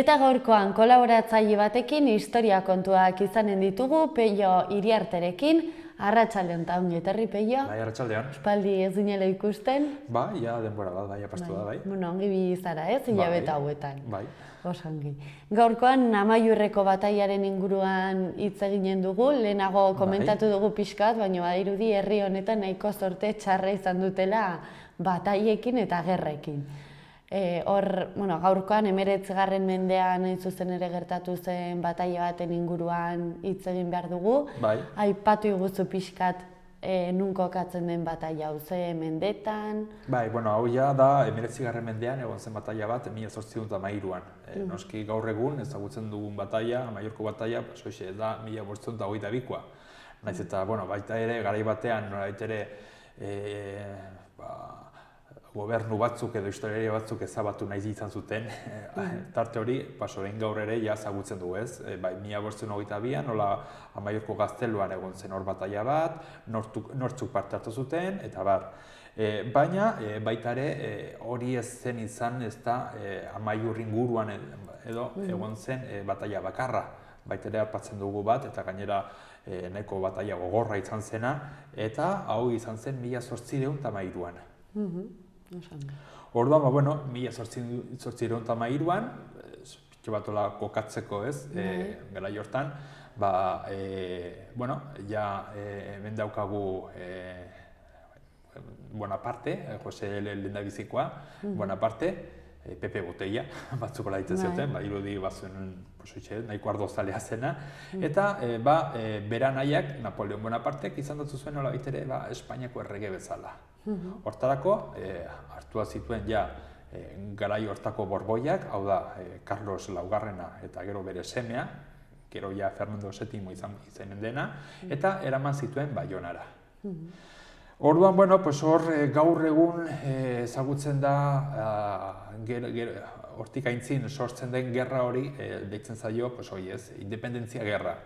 Eta gaurkoan kolaboratzaile batekin historia kontuak izanen ditugu, Pello Iriarterekin. Arratsaldeon eta ongi etorri, Pello. Bai, arratsaldeon. Espaldi ez ginela ikusten. Bai, ja denbora bat, bai, apastu da, bai. Bueno, ongi bi zara, ez? Hilabete hauetan. Bai. Oso ongi. Gaurkoan Amaiurreko batailaren inguruan hitz eginen dugu, lehenago komentatu dugu pixkat, baina badirudi herri honetan nahiko zorte txarra izan dutela batailekin eta gerrekin. Gaurkoan 19. mendean hain zuzen ere gertatu zen bataila baten inguruan hitz egin behar dugu. Bai. Aipatu iguzu pixkat nun kokatzen den bataila hau, ze mendetan? Bai, hau ja da 19. mendean egon zen bataila bat 1813an. Noski gaur egun ezagutzen dugun bataila, Amaiurko bataila, soixe da 1822koa. Naiz eta, baita ere, garai batean, nolabait ere, gobernu batzuk edo historiari batzuk ezabatu nahi izan zuten, tarte hori, orain gaur ere ja ezagutzen dugu, ez? Bai, 1822an, nola Amaiurko gazteluan egon zen hor bataila bat, nortzuk parte hartu zuten, eta bar. Baina, baita ere, hori ez zen izan, ez da Amaiur inguruan edo egon zen bataila bakarra. Baita ere harpatzen dugu bat, eta gainera nahiko bataila gogorra izan zena, eta hau izan zen 1813an. Orduan, 1813an, pitxo batola kokatzeko, ez, garai hortan, hemen daukagu Bonaparte, Jose lehendabizikoa, Bonaparte, Pepe Botella, batzuk hola ditzen zioten, irudi bazuen nahiko ardozalea zena, eta bera nahiak, Napoleon Bonapartek izan dut zuen hola bitere Espainiako errege bezala. Hortarako, hartua zituen garai hortako borboiak, hau da, Carlos Laugarrena eta gero bere semea, gero Fernando VII izanen dena, eta eraman zituen Baionara. Orduan, hor gaur egun ezagutzen da, hortik aintzin sortzen den gerra hori, deitzen zaio, independentzia gerra.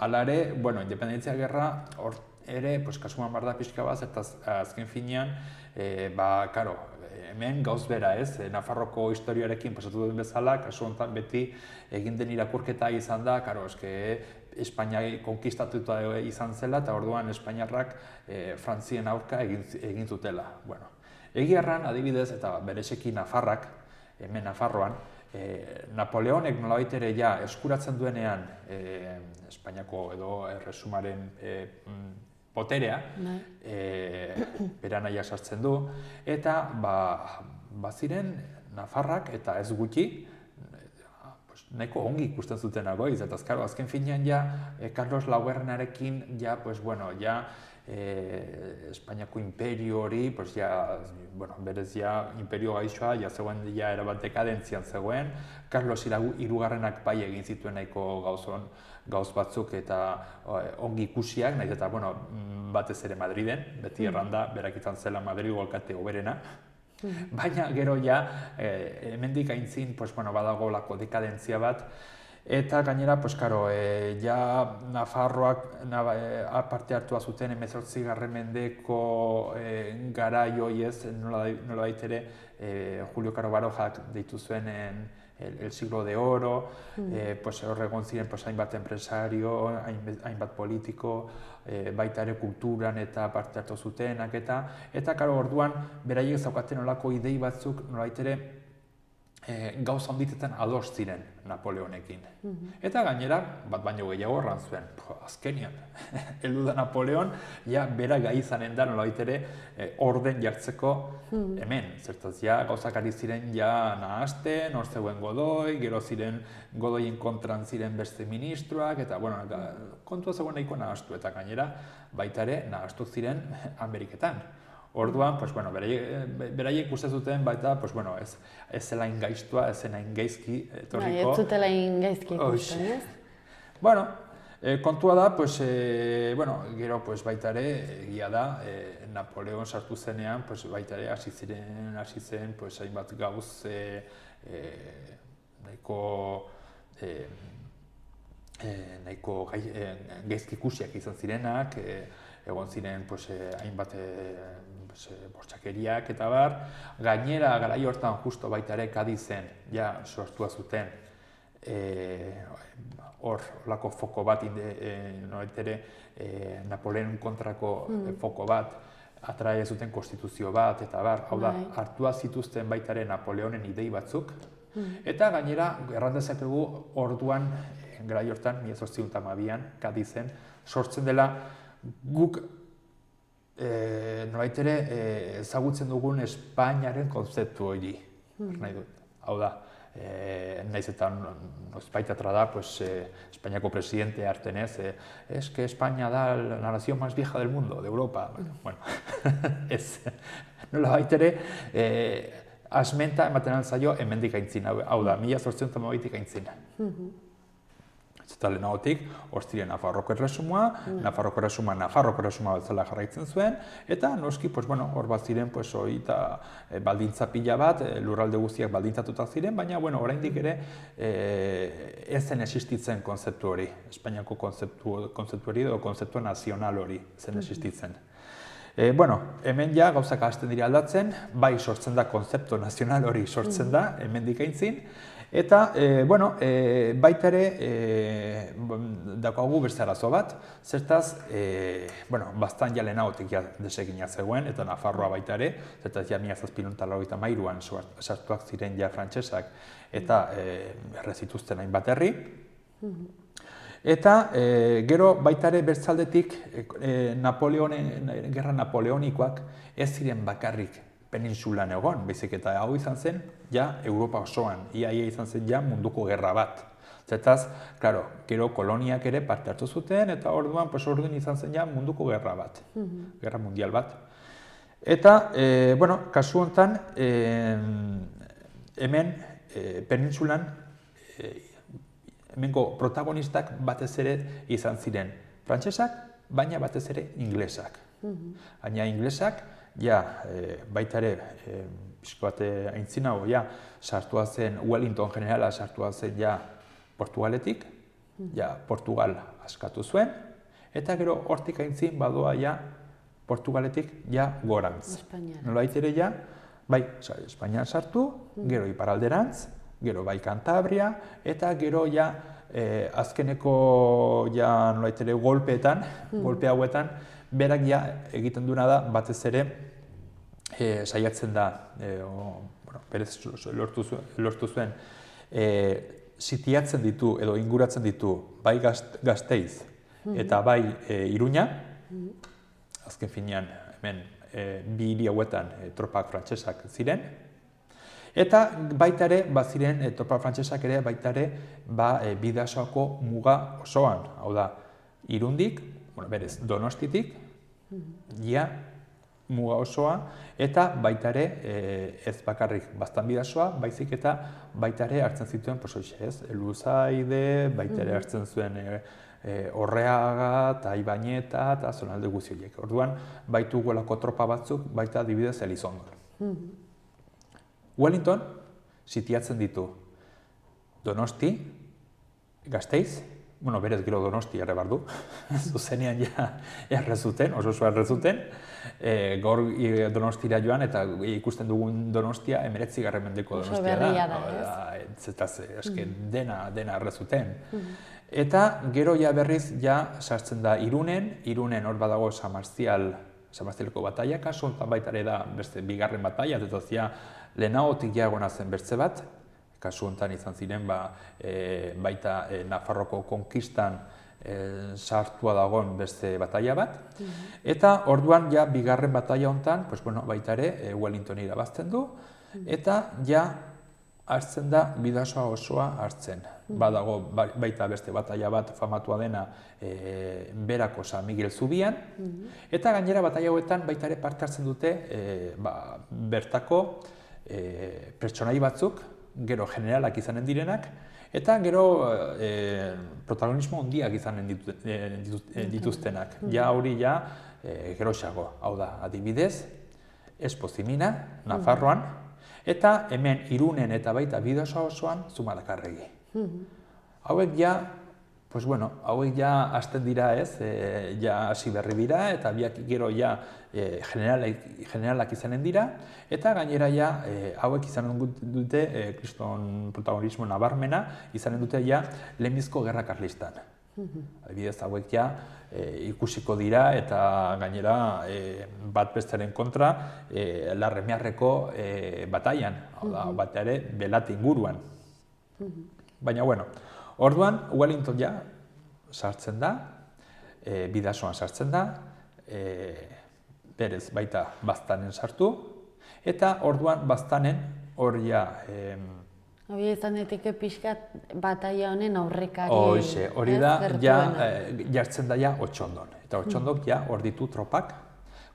Hala ere, independentzia gerra ere, kasuan barda pixka bat, eta azken finean, hemen gauz bera ez, Nafarroko historiarekin pasatu duen bezala, kasu honetan beti egin den irakurketa izan da, Espainia konkistatuta izan zela, eta orduan Espainiarrak Frantzien aurka egin zutela. Egiarran, adibidez, eta berezeki Nafarrak, hemen Nafarroan, Napoleonek nolabait ere eskuratzen duenean Espainiako edo erresumaren poterea, bera nahiak sartzen du, eta baziren Nafarrak eta ez gutxi, nahiko ongi ikusten zutenago, eta azken finean Carlos Laugarrenarekin Espainiako imperio hori, berez imperio gaixoa, zegoen erabat dekadentzian zegoen, Carlos Hirugarrenak bai egin zituen nahiko gauz batzuk eta ongi ikusiak, nahiz eta batez ere Madriden, beti erranda, berak izan zela Madrigo alkate hoberena, baina gero hemendik aintzin badagolako dekadentzia bat, eta gainera, Nafarroak parte hartua zuten 18. mendeko garai hori ez, nolabait ere Julio Caro Barojak deitu zuen el siglo de oro, hor egon ziren hainbat enpresario, hainbat politiko, baita ere kulturan eta parte hartu zutenak eta orduan beraiek zaukaten olako idei batzuk nolabait ere gauza handitetan ados ziren Napoleonekin. Eta gainera, bat baino gehiago erran zuen, azkenian, heldu da Napoleon, bera gai izanen da nolabait ere orden jartzeko hemen. Zertaz, gauzak ari ziren nahasten, hor zegoen Godoi, gero ziren Godoien kontran ziren beste ministroak, eta kontua zegoen nahiko nahastu, eta gainera baita ere nahastu ziren Ameriketan. Orduan, beraiek uste zuten baita, ez zela ingaiztua, ez zela ingaizki etorriko. Ez zutela ingaizki ikusten, ez? Kontua da, gero baita ere, egia da, Napoleon sartu zenean, baita ere, hasi zen, hainbat gauz nahiko gaizki ikusiak izan zirenak, egon ziren hainbat bortxakeriak eta bar. Gainera, garai hortan justo baita ere Kadizen sortua zuten hor, olako foko bat, Napoleon kontrako foko bat, atraia zuten konstituzio bat, eta bar, hau da, hartua zituzten baitare Napoleonen idei batzuk, eta gainera, errandezakegu orduan, garai hortan, 1812an, Kadizen, sortzen dela guk nolait ere ezagutzen dugun Espainiaren kontzeptu hori, nahi dut. Hau da, naiz eta noizbaitatra da, Espainiako presidente hartenez, es que España da la nación más vieja del mundo, de Europa. Bueno, ez, nolait ere, asmenta ematen altzaio hemendik aintzina, hau da, 1812tik aintzina. Eta lehenagotik, Ostiria Nafarroko erresumua, Nafarroko erresuma bezala jarraitzen zuen, eta noski, hor bat ziren, baldintza pila bat, lurralde guztiak baldintzatuta ziren, baina, oraindik ere ez zen existitzen kontzeptu hori, Espainiako kontzeptu hori edo kontzeptu nazional hori zen existitzen. Hemen ja gauzak hasten dira aldatzen, bai sortzen da kontzeptu nazional hori sortzen da, hemendik aintzin, eta, baita ere, daukagu beste arazo bat, zertaz, bastan ja lehenagotik desegina zegoen, eta Nafarroa baita ere, zertaz ja 1793an sartuak ziren ja frantsesak, eta errezituzten hainbat herri. Eta gero baita ere bertzaldetik gerra napoleonikoak ez ziren bakarrik peninsulan egon, baizik eta hau izan zen, ja, Europa osoan, ia izan zen ja munduko gerra bat. Zertaz, klaro, gero koloniak ere parte hartu zuten, eta orduan izan zen ja munduko gerra bat, gerra mundial bat. Eta, kasu honetan, hemen, peninsulan, hemengo protagonistak batez ere izan ziren frantsesak, baina batez ere inglesak. Baina inglesak, ja, baita ere, pixko bat aintzinago, ja, sartua zen, Wellington generala sartua zen, ja, Portugaletik, ja, Portugal askatu zuen, eta gero hortik aintzin badoa, ja, Portugaletik, ja, gorantz. Nolait ere, ja, bai, Espainian sartu, gero iparalderantz, gero bai Kantabria, eta gero, ja, azkeneko, ja, nolait ere, golpe hauetan, berak ja egiten duena da, batez ere, saiatzen da, berez lortu zuen, sitiatzen ditu edo inguratzen ditu bai Gasteiz eta bai Iruña, azken finean hemen bi hiri hauetan tropak frantsesak ziren, eta baita ere, baziren tropak frantsesak ere baita ere Bidasoako muga osoan, hau da, Irundik, berez, Donostitik, ja, muga osoa, eta baita ere, ez bakarrik Baztan Bidasoa, baizik eta baita ere hartzen zituen, Luzaide, baita ere hartzen zuen Orreaga, eta Ibañeta, eta zonalde guzti horiek. Orduan, baitu golako tropa batzuk, baita adibidez Elizondon. Wellington sitiatzen ditu Donosti, Gasteiz, berez gero Donosti errebardu, zuzenean ja errezuten, oso errezuten, gaur Donostira joan eta ikusten dugun Donostia 19. mendeko Donostia da. Oso berria da, ez? Zetaz, eske dena errezuten. Eta gero ja berriz ja sartzen da Irunen hor badago San Martialeko bataia, kasu honetan baita ere da beste bigarren bataia, eta ja lehenagotik ja egona zen bertze bat, kasu honetan izan ziren baita Nafarroko konkistan sartua dagoen beste bataia bat. Eta orduan ja bigarren bataia honetan, baita ere Wellington irabazten du, eta ja hartzen da Bidasoa osoa hartzen. Badago baita beste bataia bat famatua dena berako San Miguel Zubian, eta gainera bataia hauetan baita ere parte hartzen dute bertako pertsonai batzuk, gero generalak izanen direnak, eta gero protagonismo handiak izanen dituztenak. Ja hori ja geroxago, hau da, adibidez, Espozimina, Nafarroan, eta hemen Irunen eta baita Bidasoa osoan Zumalakarregi. Hauek ja Pues bueno, hauek ja hasten dira ez, ja hasi berri dira, eta biak gero ja generalak izanen dira, eta gainera ja hauek izanen dute, kriston protagonismo nabarmena, izanen dute ja lehenbizko gerra karlistan. Adibidez, hauek ja ikusiko dira, eta gainera bat besteren kontra Larremiarreko bataian, hau da, baita ere Belate inguruan. Baina, bueno, orduan, Wellington ja sartzen da, Bidasoan sartzen da, berez baita Baztanen sartu, eta orduan Baztanen hor ja... Hori izan daiteke pixkat bataia honen aurrekari... Hori da, ja jartzen da ja Otxondon, eta Otxondok ja hor ditu tropak.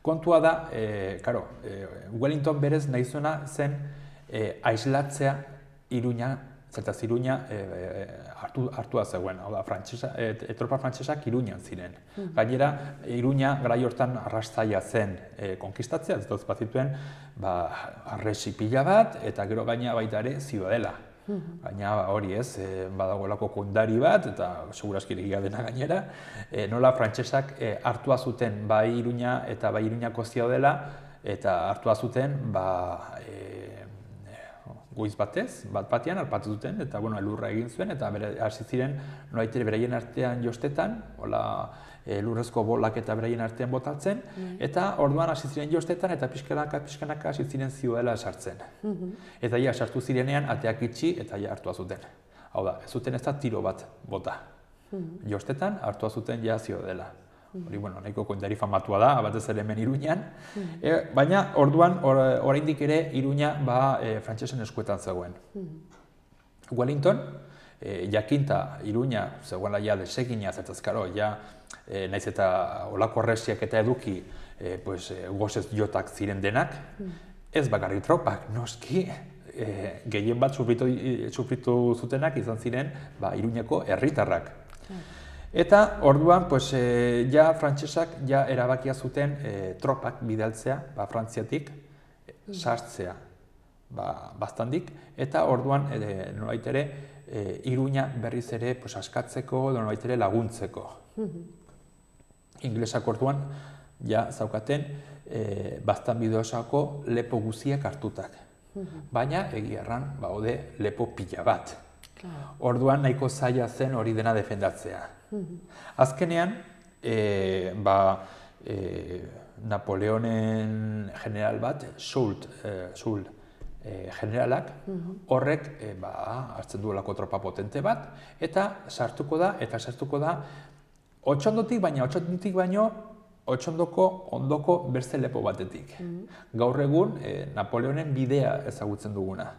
Kontua da, Wellington berez nahi zuena zen aislatzea Iruña, zertaz Iruña hartua zegoen, hau da, tropa frantsesak Iruñan ziren. Gainera, Iruña garai hortan arrastaia zen konkistatzea, ez dut bazituen arresi pila bat, eta gero gaina baita ere ziudadela. Gaina hori ez, badagoelako kondari bat, eta seguraski egia dena gainera, nola frantsesak hartua zuten bai Iruña eta bai Iruñako ziudadela, eta hartua zuten goiz batez, bat-batean harpatu duten, eta elurra egin zuen, eta hasi ziren nolabait ere beraien artean jostetan, lurrezko bolak eta beraien artean botatzen, eta orduan hasi ziren jostetan, eta pixkanaka hasi ziren ziudadela sartzen. Eta ja, sartu zirenean, ateak itxi, eta ja hartua zuten. Hau da, ez zuten ez da tiro bat bota. Jostetan, hartua zuten ja ziudadela. Hori, nahiko kontari famatua da, batez ere hemen Iruñan, baina orduan oraindik ere Iruña frantsesen eskuetan zegoen. Wellington, jakinta Iruña zegoela ja desegina, zertazkaro, ja naiz eta olako arresiak eta eduki gozez jotak ziren denak, ez bakarrik tropak, noski, gehien bat sufritu zutenak izan ziren Iruñako herritarrak. Eta orduan, ja frantsesak ja erabakia zuten tropak bidaltzea, Frantziatik, sartzea Baztandik, eta orduan nolabait ere Iruña berriz ere askatzeko, nolabait ere laguntzeko. Inglesak orduan ja zaukaten Baztan Bidasoko lepo guziak hartutak. Baina egia erran baude lepo pila bat. Orduan nahiko zaila zen hori dena defendatzea. Azkenean, Napoleonen general bat, Soult generalak, horrek hartzen duelako tropa potente bat, eta sartuko da Otxondotik baino Otxondoko ondoko beste lepo batetik. Gaur egun Napoleonen bidea ezagutzen duguna.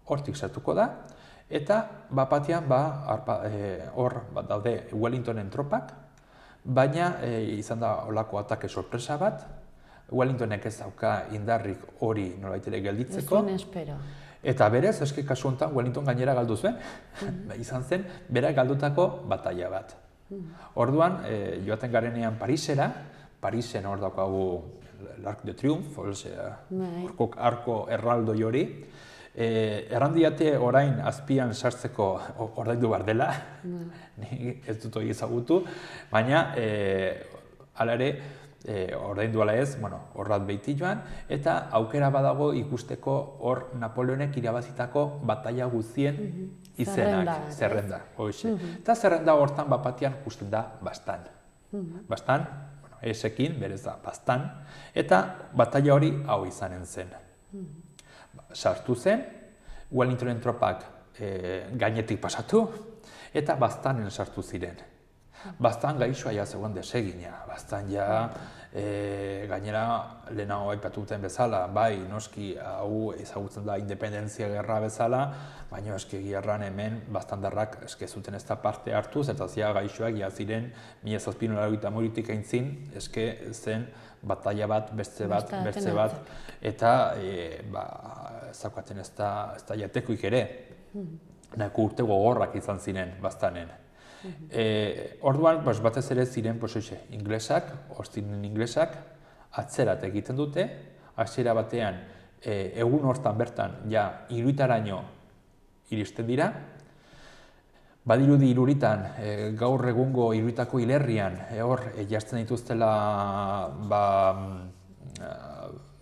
Hortik sartuko da, eta batean hor daude Wellingtonen tropak, baina izan da olako atake sorpresa bat, Wellingtonek ez dauka indarrik hori nolabait ere gelditzeko. Ez zuen espero. Eta berez, eski kasu honetan Wellington gainera galdu zuen, izan zen berak galdutako bataila bat. Orduan, joaten garenean Parisera, Parisen hor daukagu l'Arc de Triomphe, arko erraldoi hori, errandiate orain azpian sartzeko ordaindu behar dela, ez dut hori ezagutu, baina hala ere ordaindu ala ez, horrat behiti joan, eta aukera badago ikusteko hor Napoleonek irabazitako bataila guztien izenak, zerrenda. Eta zerrenda hortan batean ikusten da Baztan. Baztan, esekin, berez da Baztan, eta bataila hori hau izanen zen. Sartu zen, Wellingtonen tropak gainetik pasatu, eta Baztanen sartu ziren. Baztan gaixoa ja zegoen desegina, Baztan ja gainera lehenago aipatu duten bezala, bai, noski hau ezagutzen da independentzia gerra bezala, baina eski gerran hemen Baztandarrak eske zuten ez da parte hartu, zertazia gaixoak ja ziren 1793tik aintzin, eske zen bataila bat, beste bat, eta zaukaten ez da jatekoik ere, nahiko urte gogorrak izan ziren Baztanen. Orduan, batez ere ziren inglesak, inglesak, atzerat egiten dute, hasiera batean, egun hortan bertan, ja, Iruitaraino iristen dira, badirudi Iruritan, gaur egungo Iruritako hilerrian, hor jazten dituztela,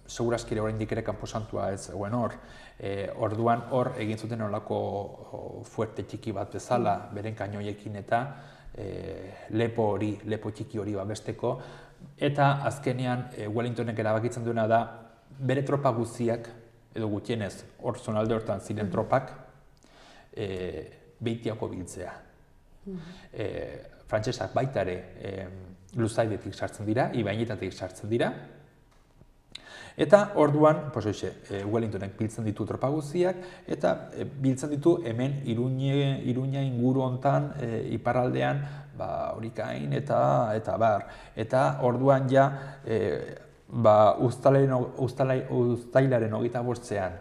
segurazkire oraindik ere kanposantua ez zegoen hor, orduan hor egin zuten nolako fuerte txiki bat bezala, beren kainoiekin eta lepo txiki hori babesteko, eta azkenean Wellingtonek erabakitzen duena da, bere tropa guztiak, edo gutienez, hor zonalde hortan ziren tropak, Beitiako biltzea. Frantsesak baita ere Luzaidetik sartzen dira, Ibainetatik sartzen dira, eta orduan, Wellingtonek biltzen ditu tropa guztiak, eta biltzen ditu hemen Iruña inguru hontan, iparraldean, Horikain eta bar. Eta orduan ja, uztailaren 25ean,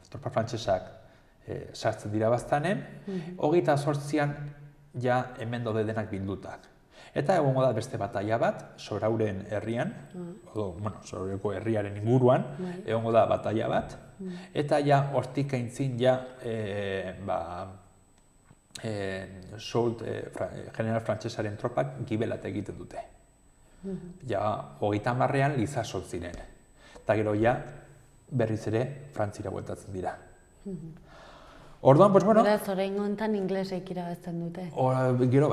tropa frantsesak sartzen dira baztanen, 28ean ja hemen daude denak bildutak. Eta egongo da beste bataila bat, Sorauren herrian, Soraureko herriaren inguruan, egongo da bataila bat, eta ja hortik aintzin ja Soult general frantsesaren tropak gibelat egiten dute. Ja 30ean Lizaso ziren, eta gero ja berriz ere Frantzira bueltatzen dira. Orduan, Beraz, oraingo honetan inglesek irabazten dute. Gero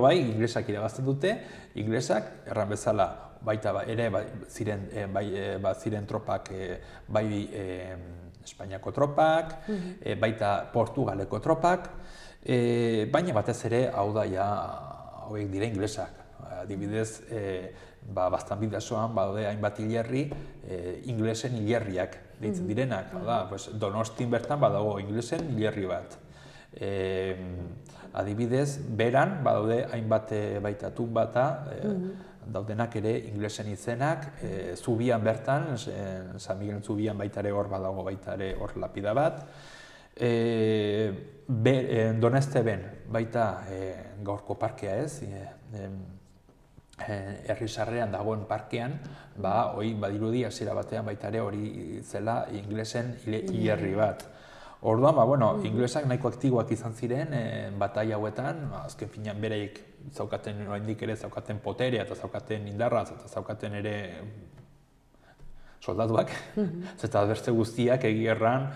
bai, inglesak irabazten dute, inglesak, erran bezala, baita ere ziren tropak, bai Espainiako tropak, baita Portugaleko tropak, baina batez ere, hau da, hauek dira inglesak. Adibidez, Baztan bidasoan, badaude hainbat hilerri, inglesen hilerriak deitzen direnak. Donostin bertan badago inglesen hilerri bat. Adibidez, beran badaude hainbat baita Tunbata, daudenak ere inglesen izenak, Zubian bertan, San Miguel Zubian baita ere hor badago baita ere hor lapida bat. Donesteben baita gaurko parkea ez, herri sarrean dagoen parkean, hori badirudi hasiera batean baita ere hori zela inglesen hilerri bat. Orduan, inglesak nahiko aktiboak izan ziren bataila hauetan, azken finean bereik zaukaten oraindik ere zaukaten poterea eta zaukaten indarraz eta zaukaten ere soldatuak, eta beste guztiak egiarran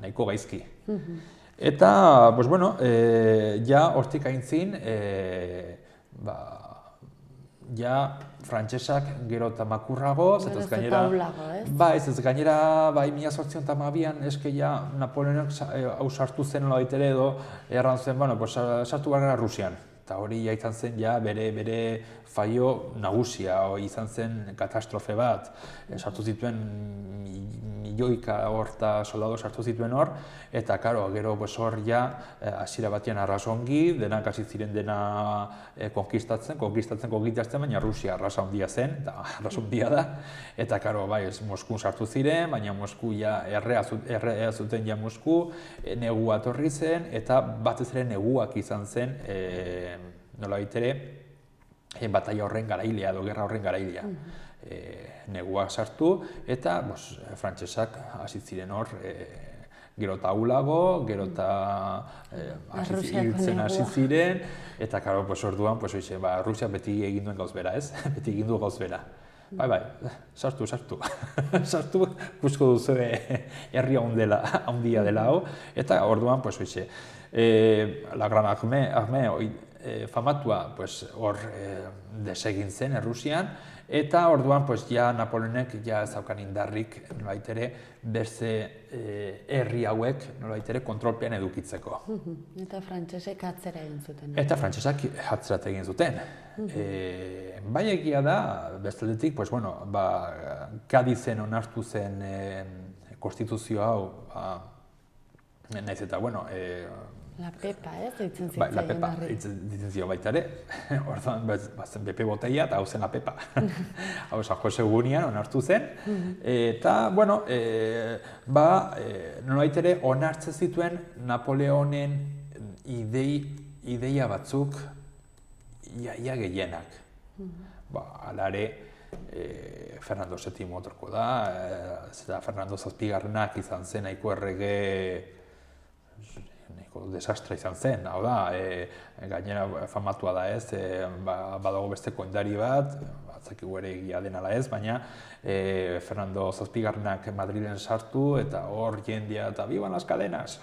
nahiko gaizki. Eta, ja hortik aintzin, ja frantsesak gero eta makurrago, ez gainera, gainera, 1812an, eske ja Napoleonek hau sartu zen nola baitere edo, erran zen, sartu behar gara Rusian. Eta hori izan zen bere faio nagusia, izan zen katastrofe bat. Sartu zituen milioika horta soldado sartu zituen hor, eta gero hor ja hasiera batean arras ongi, denak hasi ziren dena konkistatzen, baina Rusia arras handia zen, eta arras handia da. Eta Moskun sartu ziren, baina Mosku ja errea zuten ja Mosku, negua etorri zen, eta batez ere neguak izan zen, nola baitere, bataila horren garailea edo gerra horren garailea. Neguak sartu, eta frantsesak hasi ziren hor, gero eta ahulago, gero eta hiltzen hasi ziren, eta orduan, Rusia beti egin duen gauz bera, ez? Beti egin du gauz bera. Bai, sartu. Sartu, ikusko duzu herri handia dela hau, eta orduan, la Gran Armée famatua hor desegin zen Errusian, eta orduan ja Napoleonek ja zaukan indarrik nolaitere beste herri hauek nolaitere kontrolpean edukitzeko. Eta frantsesek atzera egin zuten. Eta frantsesak atzera egin zuten. Bai egia da, bestaldetik, Cadizen onartu zen konstituzio hau, nahiz eta, La Pepa, ez? Ditzen zitzaion. La Pepa, ditzen zitzaion baita ere. Orduan, zen Pepe Boteia eta hau zen La Pepa. Hau San Jose Egunian onartu zen. Eta, nolabait ere onartzen zituen Napoleonen ideia batzuk ia gehienak. Hala ere, Fernando VII otorko da, Fernando Zazpigarrenak izan zen nahiko errege desastra izan zen, hau da, gainera famatua da ez, badago beste koindari bat, batzakigu ere egia den ala ez, baina Fernando Zazpigarrenak Madriden sartu eta hor jendea eta biban las cadenas.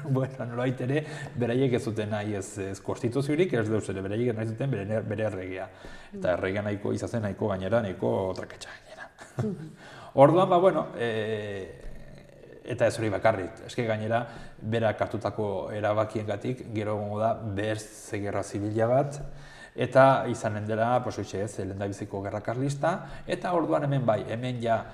Bueno, nolabait ere, beraiek ez zuten nahi ez konstituziorik, ez deus ere, beraiek nahi zuten bere erregia. Eta erregia nahiko izazen nahiko gainera, nahiko traketxa gainera. Orduan, bueno, eta ez hori bakarrik, eske gainera berak hartutako erabakiengatik gero egongo da berze gerra zibila bat, eta izanen dela, lehendabiziko gerra karlista, eta orduan hemen bai, hemen ja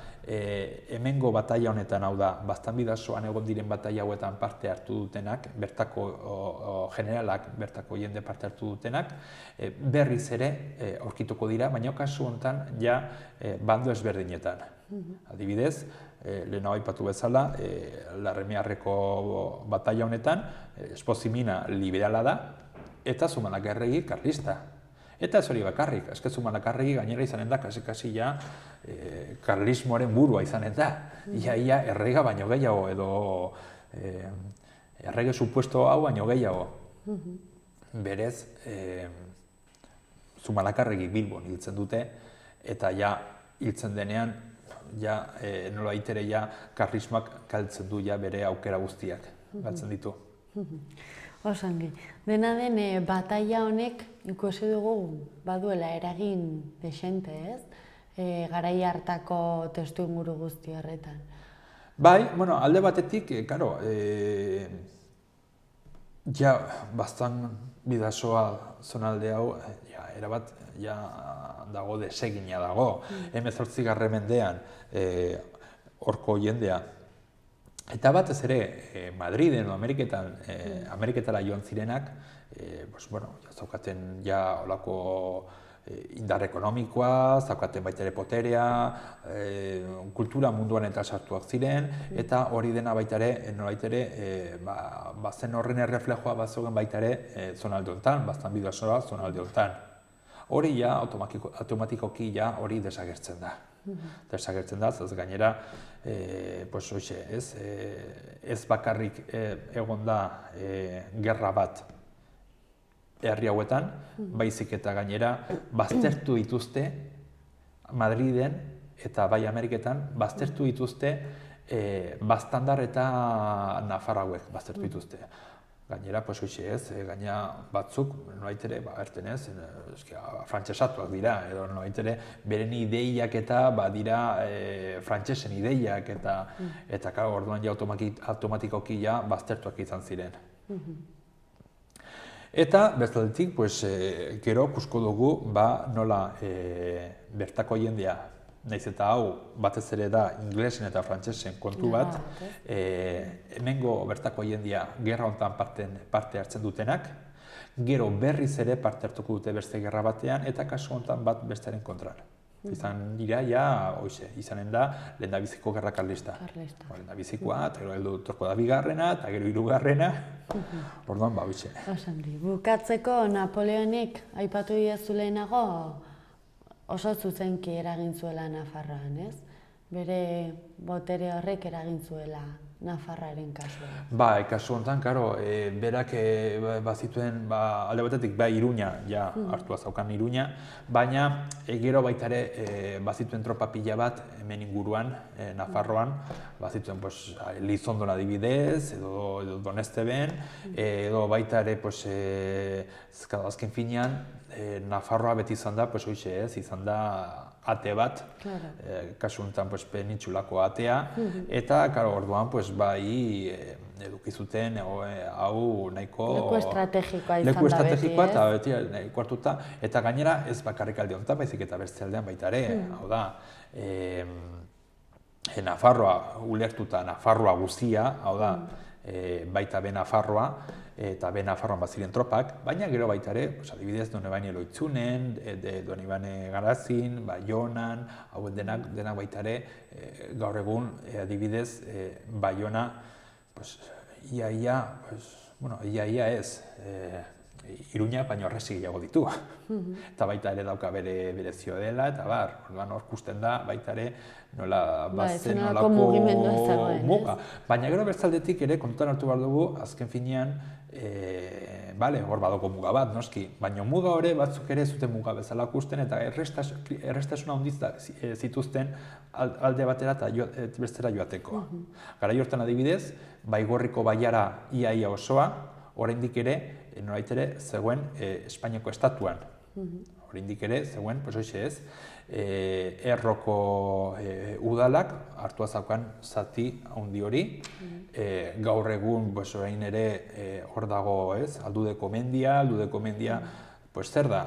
hemengo bataila honetan, hau da, Baztanbidasoan egon diren bataila hauetan parte hartu dutenak, bertako generalak, bertako jende parte hartu dutenak, berriz ere aurkituko dira, baina kasu honetan ja bando ezberdinetan. Adibidez, lehenago aipatu bezala, Larremiarreko bataila honetan, Esposimina liberala da, eta Zumalacárregui karlista. Eta ez hori bakarrik, eske Zumalacárregui gainera izanen da, kasi ja, karlismoaren burua izanen da. Ia errega baino gehiago, edo errege supuesto hau baino gehiago. Berez, Zumalacárregui Bilbon hiltzen dute, eta ja hiltzen denean, ja nolabait ere ja karlismoak galtzen du ja bere aukera guztiak, galtzen ditu. Osongi. Dena den, bataila honek ikusi dugu baduela eragin dexente, ez? Garai hartako testuinguru guzti horretan. Bai, bueno, alde batetik, karo, ja Baztanbidasoa zonalde hau, erabat, ja dago desegina dago. 18. mendean, horko jendea. Eta batez ere, Madriden o Ameriketara joan zirenak, zaukaten ja olako indar ekonomikoa, zaukaten baita ere poterea, kultura munduan eta sartuak ziren, eta hori dena baita ere, nolait ere, bazen horren erreflejoa bazogen baita ere zonalde honetan, Baztanbidasoa zonalde honetan. Hori ja, automatikoki ja hori desagertzen da. Desagertzen da, ez gainera, ez bakarrik egon da gerra bat herri hauetan, baizik eta gainera baztertu dituzte Madriden eta bai Ameriketan, baztertu dituzte Baztandar eta Nafar hauek baztertu dituzte. Gainera, gaina batzuk, nolait ere, ertenez, frantsesatuak dira, edo nolait ere, beren ideiak eta dira frantsesen ideiak, eta orduan ja automatikoki ja baztertuak izan ziren. Eta, bestaldetik, gero ikusko dugu nola bertako jendea, nahiz eta hau batez ere da inglesen eta frantsesen kontu bat, hemengo bertako jendea gerra honetan parte hartzen dutenak, gero berriz ere parte hartuko dute beste gerra batean, eta kasu honetan bat bestearen kontran. Izan dira, izanen da lehendabiziko gerra karlista. Lehendabizikoa, eta gero heldu torko da bigarrena, eta gero hirugarrena, orduan hoxe. Bukatzeko Napoleonik aipatu diezu lehenago, oso zuzenki eragin zuela Nafarroan, ez? Bere botere horrek eragin zuela Nafarraren kasua. Bai, kasu honetan, karo, berak bazituen, alde batetik, Iruña, ja hartua zaukan Iruña, baina gero baita ere bazituen tropa pila bat hemen inguruan, Nafarroan, bazituen Lizondon adibidez, edo Donesteben, edo baita ere, azken finean, Nafarroa beti izan da, izan da ate bat, kasu honetan penintsulako atea, eta orduan bai eduki zuten hau nahiko... Leku estrategikoa izan da beti, ez? Leku estrategikoa eta beti nahiko hartuta, eta gainera ez bakarrik alde honetan, baizik eta beste aldean baita ere, hau da, Nafarroa ulertuta, Nafarroa guztia, hau da, baita be Nafarroa, eta be Nafarroan baziren tropak, baina gero baita ere, adibidez, Donibane Loitzunen, Donibane Garazin, Baionan, hauen denak baita ere, gaur egun, adibidez, Baiona, ia ez, Iruña baina horrezi gehiago ditu. Eta baita ere dauka bere zioedela, eta orduan hor ikusten da baita ere nola bazen nolako muga. Baina gero bertzaldetik ere kontuan hartu behar dugu, azken finean, hor badoko muga bat, noski, baina muga hori batzuk ere zuten muga bezala ikusten eta errestasuna handiz zituzten alde batera eta bestera joateko. Garai hortan adibidez, Baigorriko baiara ia osoa, oraindik ere, nolait ere, zegoen Espainiako estatuan. Oraindik ere, zegoen, Erroko udalak hartua zaukan zati handi hori. Gaur egun, orain ere, hor dago, Aldudeko mendia, zer da,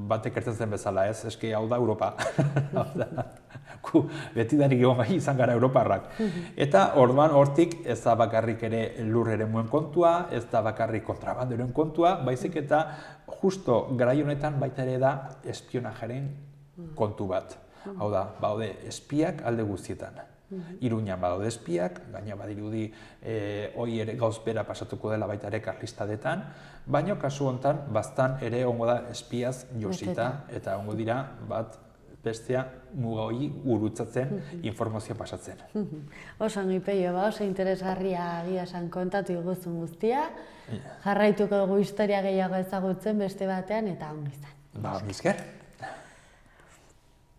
batek ertzen zen bezala, eski hau da Europa. Betidanik egon gai izan gara Europarrak. Eta orduan hortik ez da bakarrik ere lur eremuen kontua, ez da bakarrik kontrabandoren kontua, baizik eta justo garai honetan baita ere da espionajaren kontu bat. Hau da, baude espiak alde guztietan. Iruñan badaude espiak, gaina badirudi hoi ere gauz bera pasatuko dela baita ere karlistadetan, baina kasu honetan bastan ere ongo da espiaz josita eta ongo dira bat bestea muga hori gurutzatzen, informazioa pasatzen. Oso ongi Peio, oso interesgarria egia esan kontatu iguzun guztia. Jarraituko dugu historia gehiago ezagutzen beste batean eta ongi izan. Ongi esker.